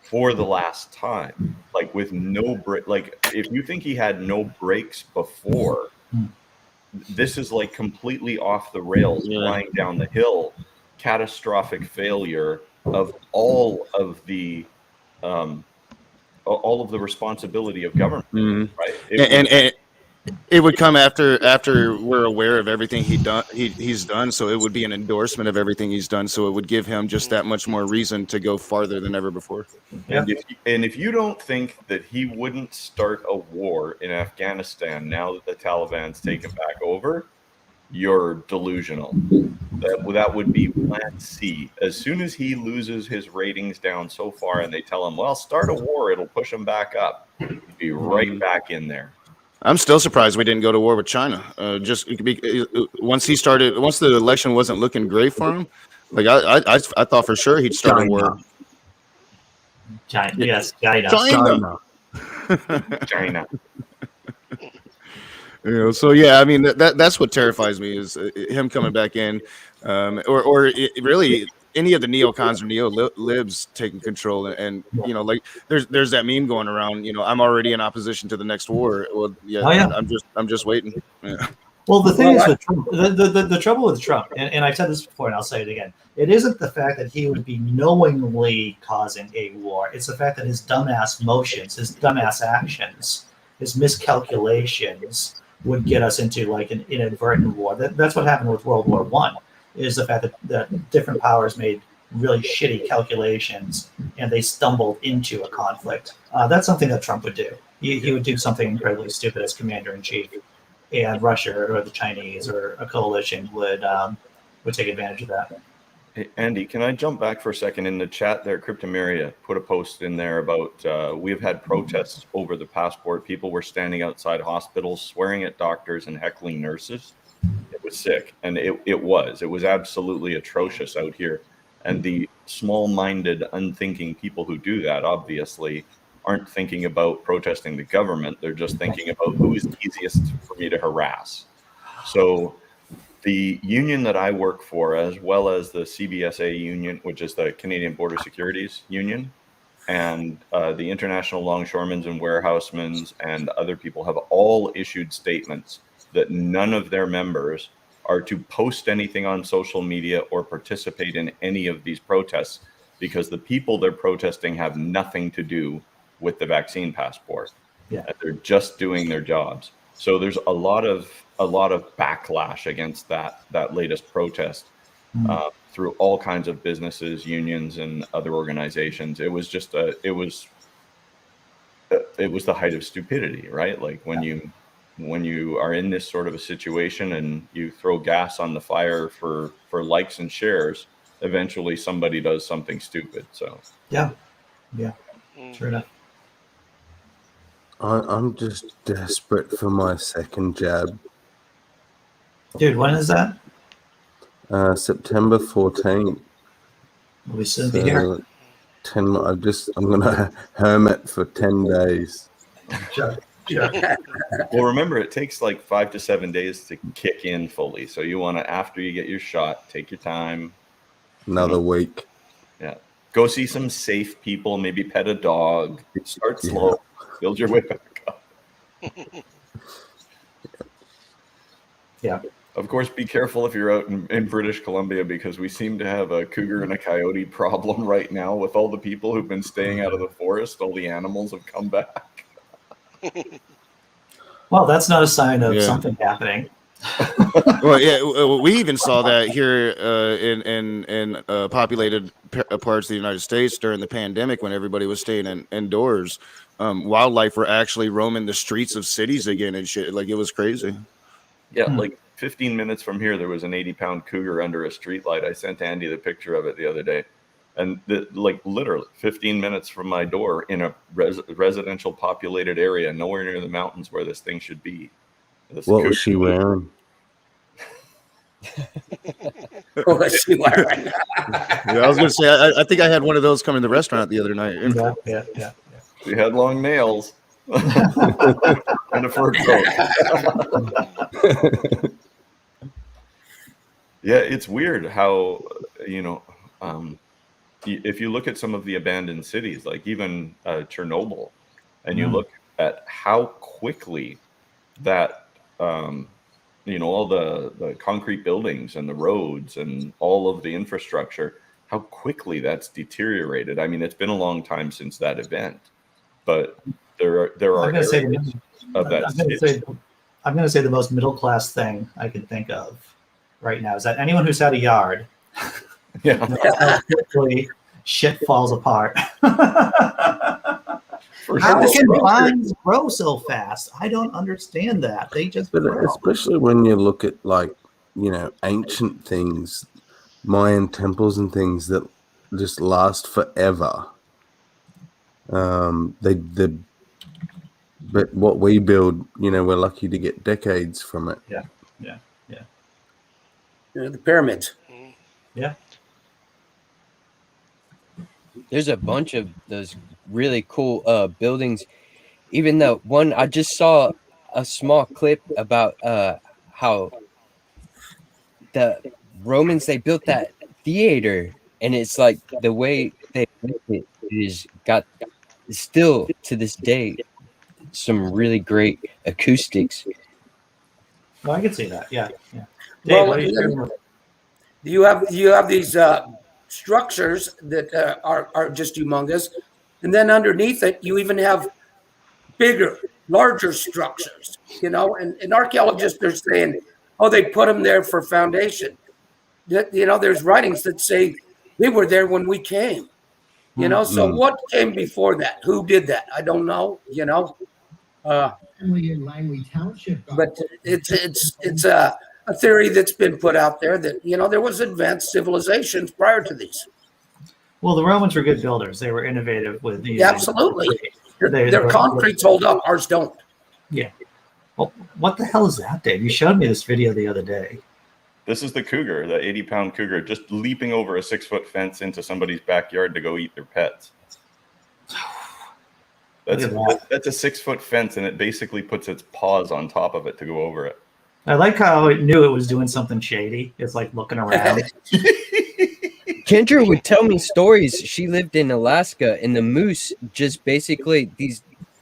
E: for the last time, like with no break. Like if you think he had no breaks before, this is like completely off the rails, flying down the hill, catastrophic failure of all of the responsibility of government, right?
F: And it would come after we're aware of everything he's done, so it would be an endorsement of everything he's done, so it would give him just that much more reason to go farther than ever before.
E: And if you don't think that he wouldn't start a war in Afghanistan now that the Taliban's taken back over, you're delusional. That would be plan C. As soon as he loses his ratings down so far and they tell him, well, start a war, it'll push him back up, he'd be right back in there.
F: I'm still surprised we didn't go to war with China. Once the election wasn't looking great for him, like I thought for sure he'd start a war.
A: China. Yes, China.
E: China.
F: So yeah, I mean that's what terrifies me is him coming back in, or really any of the neocons or neo-libs taking control, and like there's that meme going around. I'm already in opposition to the next war. Well, I'm just waiting. Yeah.
A: Well, the thing is with Trump, the trouble with Trump, and I've said this before, and I'll say it again. It isn't the fact that he would be knowingly causing a war. It's the fact that his dumbass motions, his dumbass actions, his miscalculations would get us into like an inadvertent war. That's what happened with World War I, is the fact that different powers made really shitty calculations and they stumbled into a conflict. That's something that Trump would do. He would do something incredibly stupid as commander-in-chief, and Russia or the Chinese or a coalition would take advantage of that.
E: Hey, Andy, can I jump back for a second? In the chat there, Cryptomeria put a post in there about we've had protests over the passport. People were standing outside hospitals, swearing at doctors and heckling nurses. It was sick, and it was absolutely atrocious out here. And the small-minded, unthinking people who do that, obviously, aren't thinking about protesting the government. They're just thinking about who is easiest for me to harass. So the union that I work for, as well as the CBSA union, which is the Canadian Border Securities Union, and the International Longshoremen's and Warehousemen's and other people have all issued statements that none of their members are to post anything on social media or participate in any of these protests, because the people they're protesting have nothing to do with the vaccine passport.
A: Yeah.
E: They're just doing their jobs. So there's a lot of backlash against that latest protest through all kinds of businesses, unions, and other organizations. It was just it was the height of stupidity, right? Like when you are in this sort of a situation and you throw gas on the fire for likes and shares, eventually somebody does something stupid. So
A: yeah, sure enough.
C: I'm just desperate for my second jab.
A: Dude, when is that?
C: September 14th.
A: Will we soon be here?
C: 10. I'm gonna hermit for 10 days.
A: Sure.
E: Well, remember, it takes like 5 to 7 days to kick in fully. So you want to, after you get your shot, take your time.
C: Another week.
E: Yeah. Go see some safe people, maybe pet a dog. Start slow. Build your way back up.
A: Yeah.
E: Of course, be careful if you're out in British Columbia, because we seem to have a cougar and a coyote problem right now with all the people who've been staying out of the forest. All the animals have come back.
A: Well, that's not a sign of something happening.
F: Well, yeah, we even saw that here in populated parts of the United States during the pandemic when everybody was staying indoors. Wildlife were actually roaming the streets of cities again and shit. Like, it was crazy.
E: Yeah, like 15 minutes from here, there was an 80-pound cougar under a streetlight. I sent Andy the picture of it the other day. And literally 15 minutes from my door in a residential populated area, nowhere near the mountains where this thing should be.
C: What was she wearing?
G: What was she wearing?
F: I was going to say, I think I had one of those come in the restaurant the other night.
A: Yeah.
E: She had long nails. And a fur coat. Yeah, it's weird how, if you look at some of the abandoned cities, like even Chernobyl, and you look at how quickly that, all the concrete buildings and the roads and all of the infrastructure, how quickly that's deteriorated. I mean, it's been a long time since that event, but there are areas of that city.
A: I'm going to say the most middle class thing I can think of right now is that anyone who's had a yard,
E: Yeah,
A: how quickly shit falls apart.
E: for
A: How
E: sure.
A: can vines grow so fast? I don't understand that. They just grow.
C: Especially when you look at ancient things, Mayan temples and things that just last forever. But what we build, we're lucky to get decades from it.
A: Yeah.
G: The pyramids.
A: Yeah.
D: There's a bunch of those really cool buildings. Even the one I just saw a small clip about how the Romans, they built that theater, and it's like the way they built it is got still to this day some really great acoustics.
A: Well, I can see that. Yeah. Dave,
G: Well,
A: what are you doing with it?
G: you have these structures that are just humongous, and then underneath it, you even have bigger, larger structures. And archaeologists are saying, oh, they put them there for foundation. There's writings that say they were there when we came. So what came before that? Who did that? I don't know. But it's a theory that's been put out there that there was advanced civilizations prior to these.
A: Well, the Romans were good builders. They were innovative with these.
G: Yeah, absolutely. Their concretes hold up. Ours don't.
A: Yeah. Well, what the hell is that, Dave? You showed me this video the other day.
E: This is the cougar, the 80-pound cougar, just leaping over a 6-foot fence into somebody's backyard to go eat their pets. That's a 6-foot fence, and it basically puts its paws on top of it to go over it.
A: I like how it knew it was doing something shady. It's like looking around.
D: Kendra would tell me stories. She lived in Alaska, and the moose just basically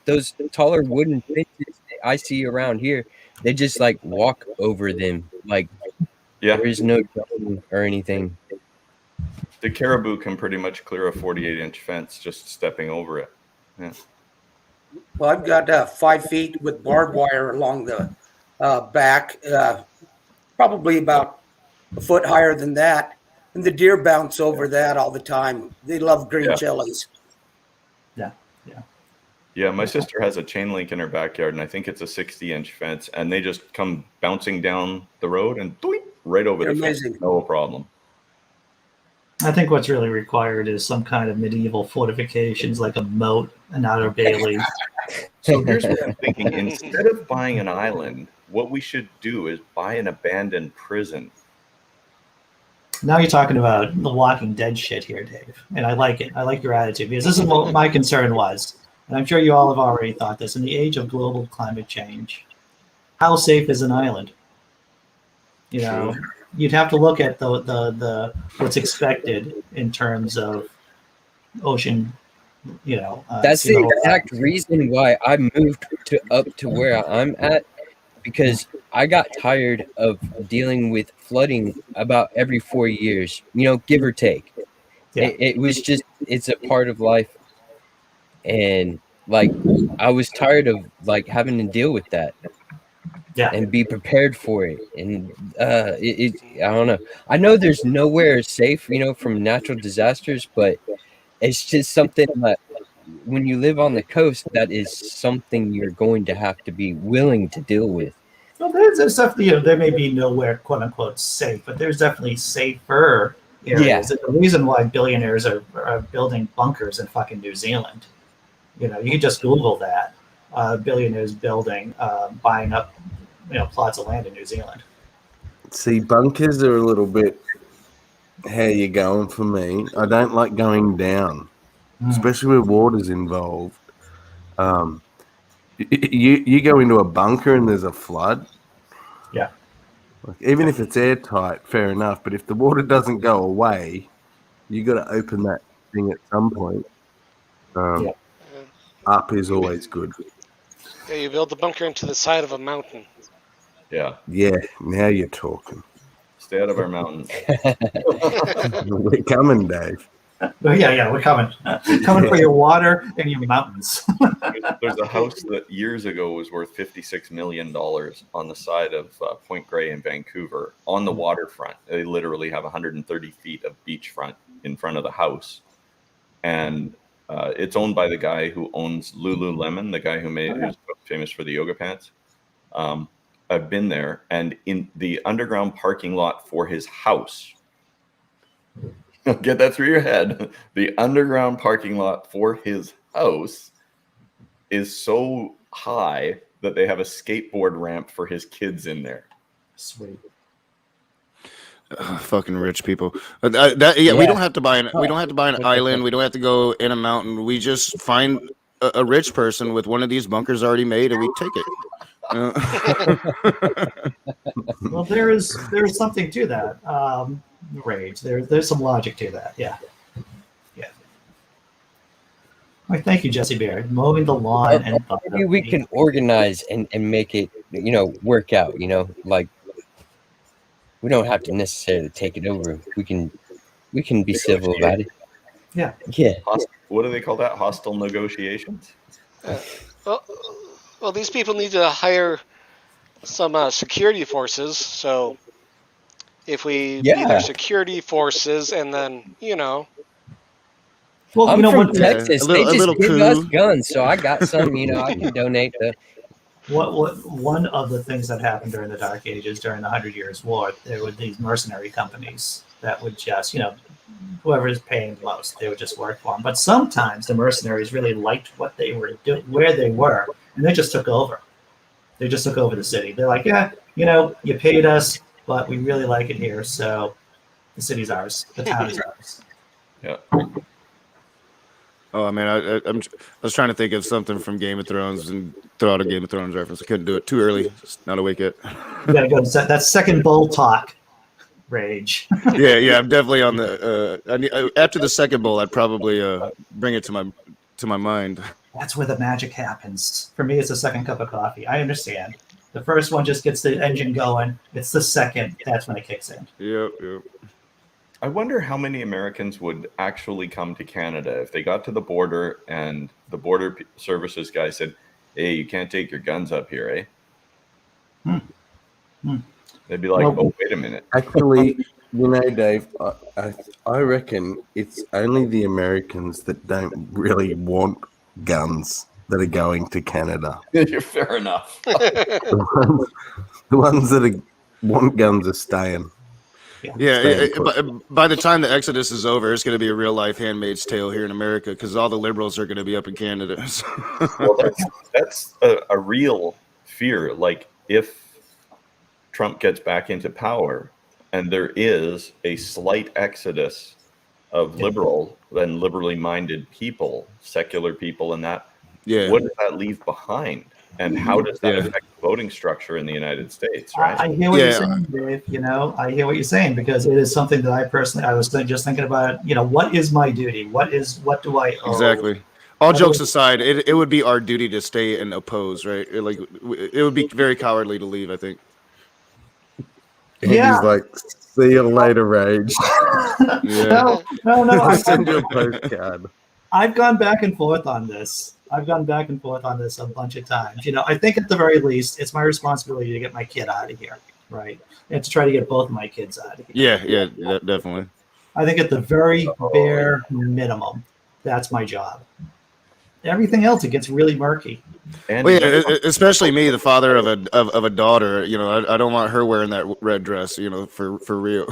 D: those taller wooden fences that I see around here, they just like walk over them. Like there is no jumping or anything.
E: The caribou can pretty much clear a 48-inch fence just stepping over it. Yeah.
G: Well, I've got 5 feet with barbed wire along the back, probably about a foot higher than that. And the deer bounce over that all the time. They love green chilies.
E: Yeah, my sister has a chain link in her backyard, and I think it's a 60-inch fence, and they just come bouncing down the road and right over the fence. No problem.
A: I think what's really required is some kind of medieval fortifications like a moat, an outer bailey.
E: So here's what I'm thinking. Instead of buying an island, what we should do is buy an abandoned prison.
A: Now you're talking about the Walking Dead shit here, Dave. And I like it. I like your attitude because this is what my concern was. And I'm sure you all have already thought this. In the age of global climate change, how safe is an island? You'd have to look at the what's expected in terms of ocean.
D: That's the exact reason why I moved up to where I'm at, because I got tired of dealing with flooding about every 4 years, give or take. Yeah. It was just, it's a part of life. And I was tired of having to deal with that. Yeah. And be prepared for it. And I don't know. I know there's nowhere safe, from natural disasters, but it's just something that when you live on the coast, that is something you're going to have to be willing to deal with.
A: Well, there's stuff, there may be nowhere, quote unquote, safe, but there's definitely safer areas. Yeah. And the reason why billionaires are building bunkers in fucking New Zealand. You can just Google that. Billionaires buying up, plots of land in New Zealand.
C: See, bunkers are a little bit how you going for me. I don't like going down, especially where water's involved. You go into a bunker and there's a flood.
A: Yeah.
C: Like, even if it's airtight, fair enough. But if the water doesn't go away, you got to open that thing at some point.
A: Yeah.
C: Up is always good.
B: Yeah, you build the bunker into the side of a mountain.
E: Yeah.
C: Yeah, now you're talking.
E: Stay out of our mountains.
C: We're coming, Dave.
A: Yeah, we're coming. Coming for your water and your mountains.
E: There's a house that years ago was worth $56 million on the side of Point Grey in Vancouver on the waterfront. They literally have 130 feet of beachfront in front of the house. And it's owned by the guy who owns Lululemon, the guy who's famous for the yoga pants. I've been there, and in the underground parking lot for his house, get that through your head, the underground parking lot for his house is so high that they have a skateboard ramp for his kids in there.
A: Sweet.
F: Fucking rich people. We don't have to buy an island. We don't have to go in a mountain. We just find a rich person with one of these bunkers already made, and we take it.
A: Well, there is something to that. Rage. There's some logic to that. Yeah. Well, thank you, Jesse Bear. Mowing the lawn and
D: maybe we can organize and make it, work out. Like we don't have to necessarily take it over. We can be civil about it.
A: Yeah.
E: What do they call that? Hostile negotiations.
B: Well, these people need to hire some security forces. So if we be their security forces, and then
A: Well,
D: I'm from Texas. They just give
F: coup.
D: us guns, so I got some. I can donate the.
A: What one of the things that happened during the Dark Ages, during the 100 Years' War, there were these mercenary companies that would just, whoever is paying the most, they would just work for them. But sometimes the mercenaries really liked what they were doing, where they were, and they just took over. They just took over the city. They're like, yeah, you paid us, but we really like it here, so the city's ours. The town is ours.
E: Yeah.
F: Oh, I mean, I was trying to think of something from Game of Thrones and throw out a Game of Thrones reference. I couldn't do it too early. Just not awake yet.
A: You gotta go to that second bowl talk. Rage.
F: Yeah. I'm definitely on the. After the second bowl, I'd probably bring it to my mind.
A: That's where the magic happens. For me, it's the second cup of coffee. I understand. The first one just gets the engine going. It's the second. That's when it kicks in.
F: Yep.
E: I wonder how many Americans would actually come to Canada if they got to the border and the border services guy said, "Hey, you can't take your guns up here, eh?" They'd be like, "Oh, wait a minute."
C: Actually, Dave, I reckon it's only the Americans that don't really want guns that are going to Canada.
E: Fair enough.
C: The ones that want guns are staying.
F: Yeah. By the time the Exodus is over, it's going to be a real life Handmaid's Tale here in America because all the liberals are going to be up in Canada.
E: Well, that's a real fear. Like if Trump gets back into power and there is a slight exodus of liberally minded people, secular people, and that, what does that leave behind? And how does that affect the voting structure in the United States, right?
A: I hear what you're saying, Dave. I hear what you're saying because it is something that I was just thinking about, what is my duty? What do I owe?
F: Exactly. All jokes aside, it would be our duty to stay and oppose, right? It would be very cowardly to leave, I think.
C: He's like, see you later, Rage.
A: No.
C: I'll send you a postcard.
A: I've gone back and forth on this. a bunch of times. I think at the very least, it's my responsibility to get my kid out of here, right? And to try to get both of my kids out of here.
F: Yeah, definitely.
A: I think at the very bare minimum, that's my job. Everything else, it gets really murky.
F: Especially me, the father of a daughter. I don't want her wearing that red dress. For real.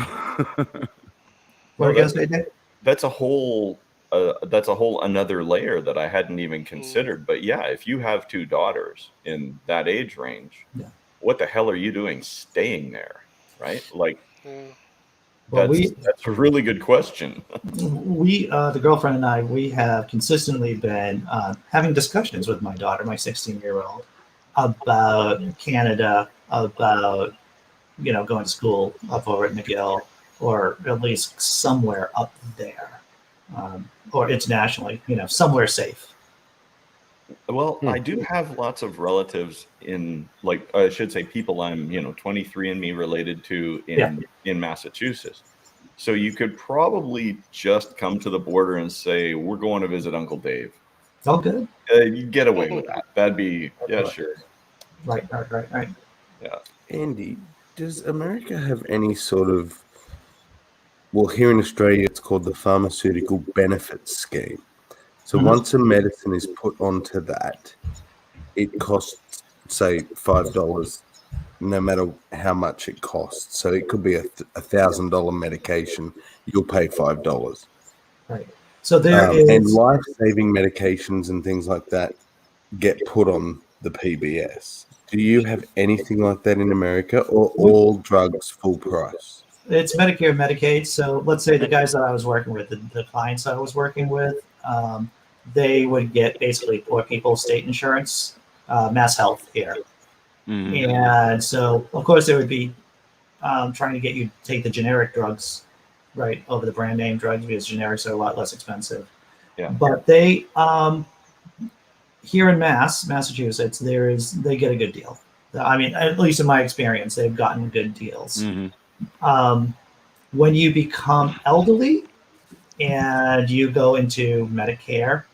A: What are you guys saying?
E: That's a whole another layer that I hadn't even considered. But yeah, if you have two daughters in that age range, what the hell are you doing staying there, right? Like,
A: Well,
E: That's a really good question.
A: The girlfriend and I, we have consistently been having discussions with my daughter, my 16-year-old, about Canada, about going to school up over at McGill, or at least somewhere up there, or internationally, somewhere safe.
E: Well, I do have lots of relatives in, like, I should say, people I'm 23andMe related to in Massachusetts. So you could probably just come to the border and say, we're going to visit Uncle Dave.
A: Oh, good.
E: You'd get away with that. That'd be, yeah, sure.
A: Right.
E: Yeah.
C: Andy, does America have any sort of, well, here in Australia, it's called the Pharmaceutical Benefits Scheme. So once a medicine is put onto that, it costs, say, $5, no matter how much it costs. So it could be a $1,000 medication. You'll pay $5.
A: Right. So there is,
C: and life-saving medications and things like that get put on the PBS. Do you have anything like that in America, or all drugs full price?
A: It's Medicare and Medicaid. So let's say the guys that I was working with, the clients I was working with, they would get basically poor people state insurance, mass health here. And so, of course, they would be trying to get you to take the generic drugs, right, over the brand name drugs, because generics are a lot less expensive.
E: Yeah.
A: But they, here in Massachusetts, they get a good deal. I mean, at least in my experience, they've gotten good deals. When you become elderly and you go into Medicare,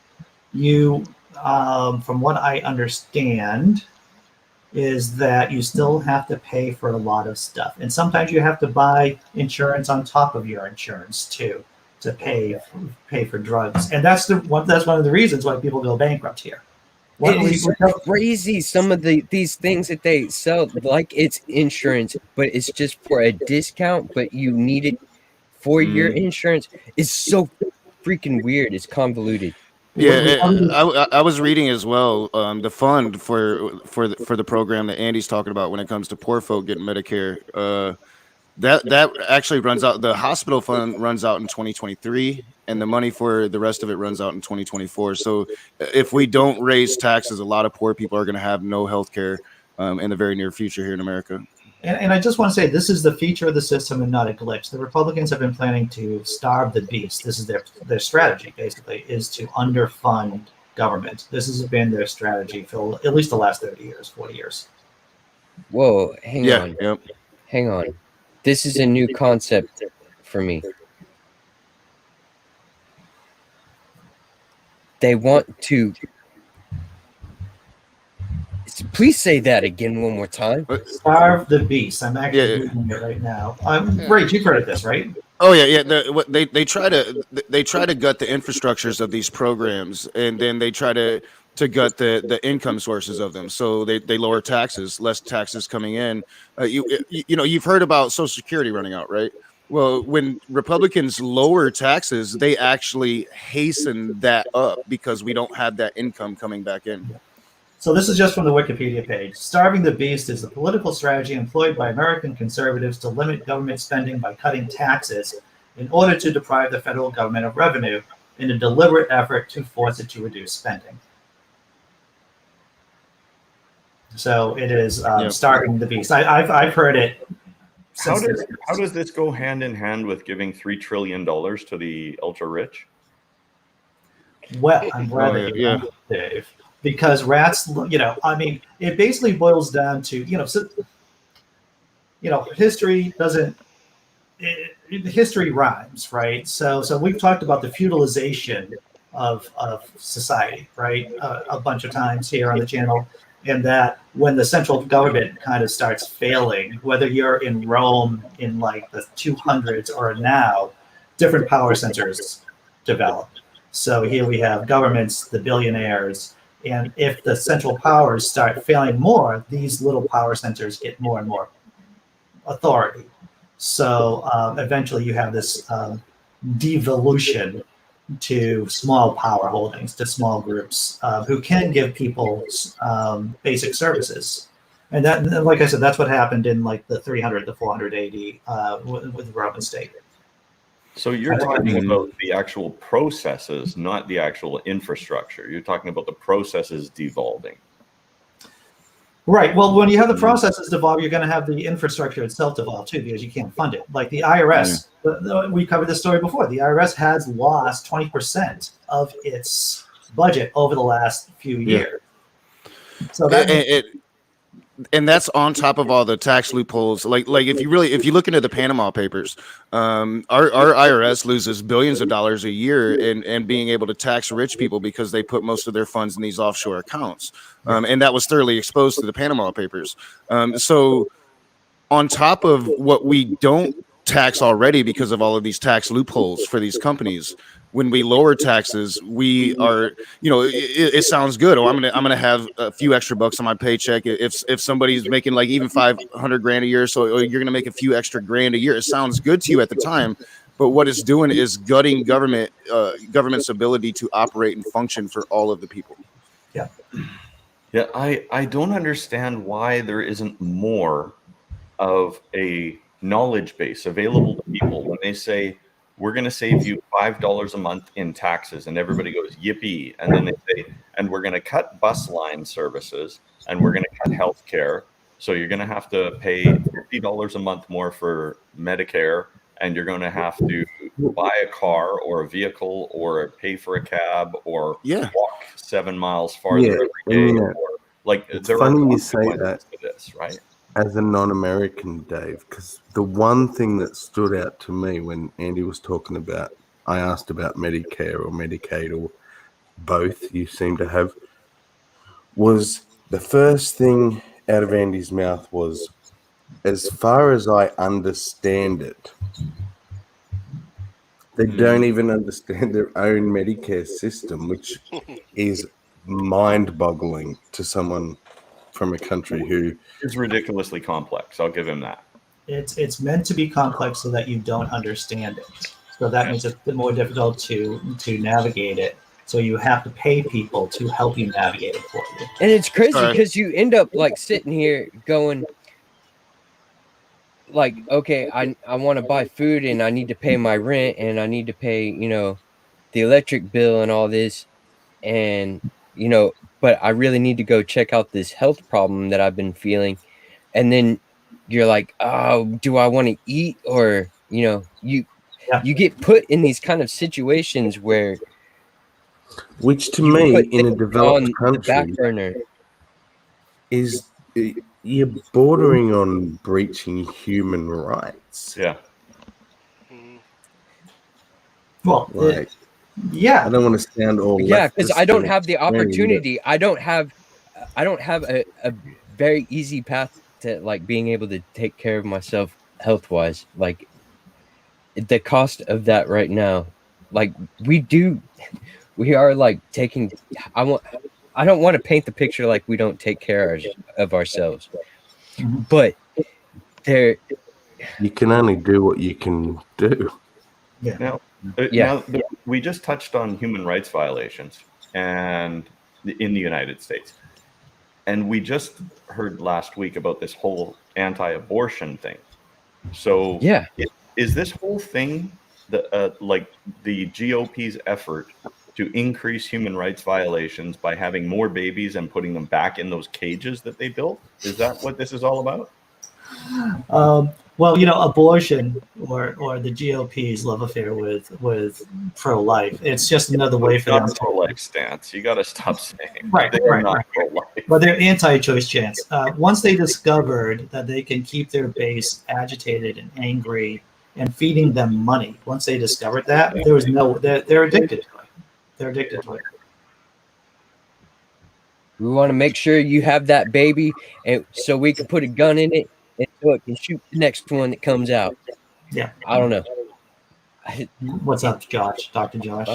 A: you, from what I understand, is that you still have to pay for a lot of stuff. And sometimes you have to buy insurance on top of your insurance too, to pay for drugs. And that's one of the reasons why people go bankrupt here.
D: It is crazy, some of these things that they sell, like it's insurance, but it's just for a discount, but you need it for your insurance. It's so freaking weird. It's convoluted.
F: Yeah, I was reading as well. The fund for the program that Andy's talking about when it comes to poor folk getting Medicare, that actually runs out. The hospital fund runs out in 2023, and the money for the rest of it runs out in 2024. So if we don't raise taxes, a lot of poor people are going to have no health care in the very near future here in America.
A: And I just want to say, this is the feature of the system and not a glitch. The Republicans have been planning to starve the beast. This is their strategy, basically, is to underfund government. This has been their strategy for at least the last 30 years, 40 years.
D: Whoa, hang on. This is a new concept for me. They want to... Please say that again one more time.
A: Starve the beast. I'm actually reading it right now. Great, you've heard of this, right?
F: Oh yeah. They try to gut the infrastructures of these programs, and then they try to gut the income sources of them. So they lower taxes, less taxes coming in. You've heard about Social Security running out, right? Well, when Republicans lower taxes, they actually hasten that up because we don't have that income coming back in.
A: So this is just from the Wikipedia page. Starving the beast is the political strategy employed by American conservatives to limit government spending by cutting taxes in order to deprive the federal government of revenue in a deliberate effort to force it to reduce spending. So it is starving the beast. I've heard it.
E: How does this go hand in hand with giving $3 trillion to the ultra rich?
A: Well, I'm glad that you know, Dave. Because rats, it basically boils down to, history doesn't, history rhymes, right? So we've talked about the feudalization of society, right? A bunch of times here on the channel. And that when the central government kind of starts failing, whether you're in Rome in like the 200s or now, different power centers develop. So here we have governments, the billionaires, and if the central powers start failing more, these little power centers get more and more authority. So eventually you have this devolution to small power holdings, to small groups who can give people basic services. And that, like I said, that's what happened in like the 300 to 400 AD with the Roman state.
E: So you're talking about the actual processes, not the actual infrastructure. You're talking about the processes devolving.
A: Right. Well, when you have the processes devolve, you're going to have the infrastructure itself devolve too, because you can't fund it. Like the IRS, we covered this story before. The IRS has lost 20% of its budget over the last few years. So that
F: and that's on top of all the tax loopholes. Like if you look into the Panama Papers, our IRS loses billions of dollars a year in being able to tax rich people because they put most of their funds in these offshore accounts, and that was thoroughly exposed to the Panama Papers. So on top of what we don't tax already because of all of these tax loopholes for these companies, when we lower taxes, we are, it sounds good. Oh, I'm gonna have a few extra bucks on my paycheck. If somebody's making like even $500,000 a year, so you're gonna make a few extra grand a year. It sounds good to you at the time, but what it's doing is gutting government's ability to operate and function for all of the people.
A: Yeah.
E: I don't understand why there isn't more of a knowledge base available to people when they say, we're going to save you $5 a month in taxes, and everybody goes yippee, and then they say, and we're going to cut bus line services, and we're going to cut health care, so you're going to have to pay $50 a month more for Medicare, and you're going to have to buy a car or a vehicle or pay for a cab or walk 7 miles farther every day. There are consequences to this, right?
C: As a non-American, Dave, because the one thing that stood out to me when Andy was talking about, I asked about Medicare or Medicaid or both you seem to have, was the first thing out of Andy's mouth was, as far as I understand it, they don't even understand their own Medicare system, which is mind-boggling to someone from a country who
E: is ridiculously complex. I'll give him that.
A: It's meant to be complex so that you don't understand it. So that makes it more difficult to navigate it. So you have to pay people to help you navigate it for you.
D: And it's crazy because you end up like sitting here going, like, okay, I want to buy food and I need to pay my rent and I need to pay, the electric bill and all this. And, but I really need to go check out this health problem that I've been feeling. And then you're like, oh, do I want to eat? Or, you get put in these kind of situations where,
C: which to me in a developed country,
D: back burner,
C: is you're bordering on breaching human rights.
E: Yeah.
A: Well,
C: I don't want to sound all
D: because I don't have the opportunity. I don't have a very easy path to like being able to take care of myself health wise. Like the cost of that right now, like we are like taking. I don't want to paint the picture like we don't take care of ourselves, but you
C: can only do what you can do.
E: Yeah. Now, we just touched on human rights violations in the United States. And we just heard last week about this whole anti-abortion thing. So is this whole thing like the GOP's effort to increase human rights violations by having more babies and putting them back in those cages that they built? Is that what this is all about?
A: Well, abortion or the GOP's love affair with pro-life, it's just another way for them to
E: pro-life stance. You got to stop saying
A: right.
E: pro-life.
A: But they're anti-choice chants. Once they discovered that they can keep their base agitated and angry and feeding them money, once they discovered that, they're addicted to it. They're addicted to it.
D: We want to make sure you have that baby, and so we can put a gun in it. And so it can shoot the next one that comes out.
A: Yeah.
D: I don't know.
A: What's up, Josh? Dr. Josh?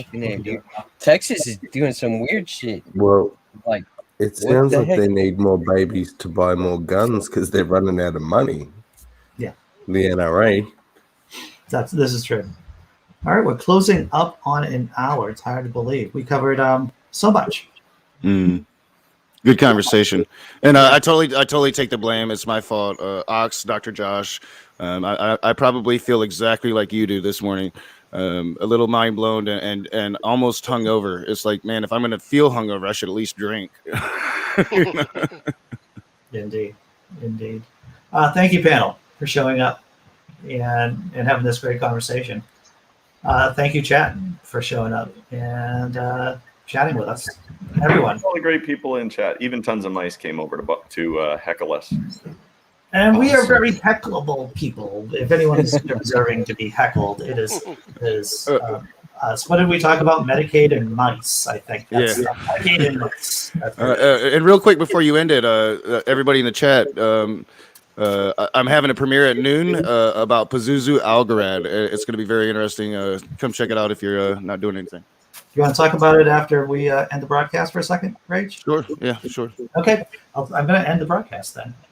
D: Texas is doing some weird shit.
C: Well,
D: like
C: it sounds like they need more babies to buy more guns because they're running out of money.
A: Yeah.
C: The NRA.
A: This is true. All right, we're closing up on an hour. It's hard to believe. We covered so much.
F: Good conversation, and I totally take the blame. It's my fault. Ox, Dr. Josh, I probably feel exactly like you do this morning. a little mind blown and almost hungover. It's like, man, if I'm going to feel hungover, I should at least drink. You know?
A: Indeed. Thank you, panel, for showing up and having this great conversation. Thank you, chat, for showing up and chatting with us. Everyone.
E: All the great people in chat. Even Tons of Mice came over to heckle us.
A: And we are very heckleable people. If anyone is deserving to be heckled, it is us. What did we talk about? Medicaid and mice, I think. That's Medicaid and mice.
F: And real quick before you end it, everybody in the chat, I'm having a premiere at noon about Pazuzu Algorand. It's going to be very interesting. Come check it out if you're not doing anything.
A: You want to talk about it after we end the broadcast for a second, Rach?
F: Sure. Yeah, sure.
A: Okay. I'm going to end the broadcast then.